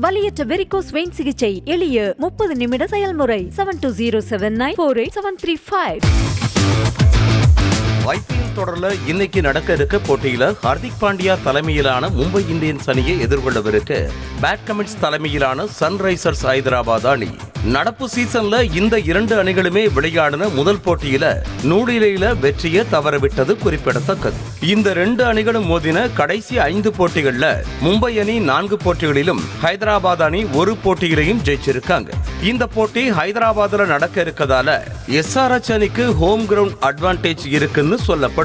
வலியற்ற varicose vein சிகிச்சை எளிய 30 நிமிட செயல்முறை 7207948735. ஐபிஎல் தொடர்ல இன்னைக்கு நடக்க இருக்க போட்டியில ஹார்திக் பாண்டியா தலைமையிலான மும்பை இந்தியன்ஸ் அணியை எதிர்கொள்ளவிருக்க பேட் கமின்ஸ் தலைமையிலான சன்ரைசர்ஸ் ஹைதராபாத் அணி. நடப்பு சீசன்ல இந்த இரண்டு அணிகளுமே விளையாடின முதல் போட்டியில நூலிலையில வெற்றியை தவறவிட்டது குறிப்பிடத்தக்கது. இந்த ரெண்டு அணிகளும் மோதின கடைசி 5 போட்டிகள்ல மும்பை அணி 4 போட்டிகளிலும் ஹைதராபாத் அணி 1 போட்டியிலையும் ஜெயிச்சிருக்காங்க. இந்த போட்டி ஹைதராபாத்ல நடக்க இருக்கதால எஸ்ஆர்எச் அணிக்கு ஹோம் கிரவுண்ட் அட்வான்டேஜ் இருக்குன்னு சொல்லப்படுது.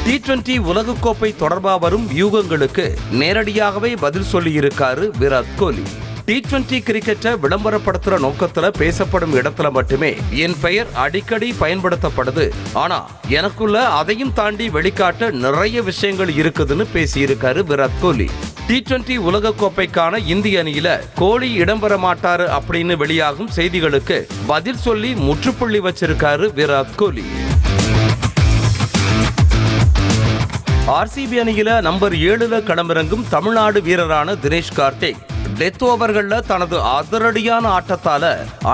T20 உலகக்கோப்பை தொடர்பாக வரும் வியூகங்களுக்கு நேரடியாகவே பதில் சொல்லியிருக்காரு விராட் கோலி. T20 கிரிக்கெட்டை விளம்பரப்படுத்துற நோக்கத்துல பேசப்படும் இடத்துல மட்டுமே என் பெயர் அடிக்கடி பயன்படுத்தப்படுது. ஆனா எனக்குள்ள அதையும் தாண்டி வெளிக்காட்ட நிறைய விஷயங்கள் இருக்குதுன்னு பேசியிருக்காரு விராட் கோலி. T20 உலகக்கோப்பைக்கான இந்திய அணியில கோலி இடம்பெற மாட்டாரு அப்படின்னு வெளியாகும் செய்திகளுக்கு பதில் சொல்லி முற்றுப்புள்ளி வச்சிருக்காரு விராட் கோலி. ஆர்சிபி அணியில நம்பர் 7ல களமிறங்கும் தமிழ்நாடு வீரரான தினேஷ் கார்த்திக் டெத் ஓவர்கள்ல தனது அதிரடியான ஆட்டத்தால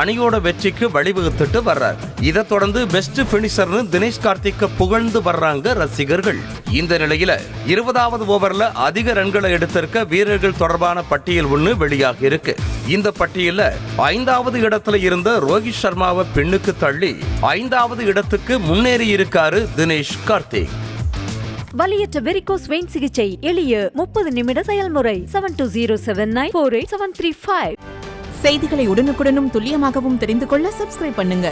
அணியோட வெற்றிக்கு வழிவகுத்துட்டு வர்றார். இதை தொடர்ந்து பெஸ்ட் பினிஷர்னு தினேஷ் கார்த்திக்க புகழ்ந்து வர்றாங்க ரசிகர்கள். இந்த நிலையில 20வது ஓவர்ல அதிக ரன்களை எடுத்திருக்க வீரர்கள் தொடர்பான பட்டியல் ஒன்று வெளியாகி இருக்கு. இந்த பட்டியல்ல 5வது இடத்துல இருந்த ரோஹித் சர்மாவை பின்னுக்கு தள்ளி 5வது இடத்துக்கு முன்னேறி இருக்காரு தினேஷ் கார்த்திக். வலியற்ற வெரிகோஸ் வெயின் சிகிச்சை எளிய 30 நிமிட செயல்முறை 7207948735. செய்திகளை உடனுக்குடனும் துல்லியமாகவும் தெரிந்து கொள்ள சப்ஸ்கிரைப் பண்ணுங்க.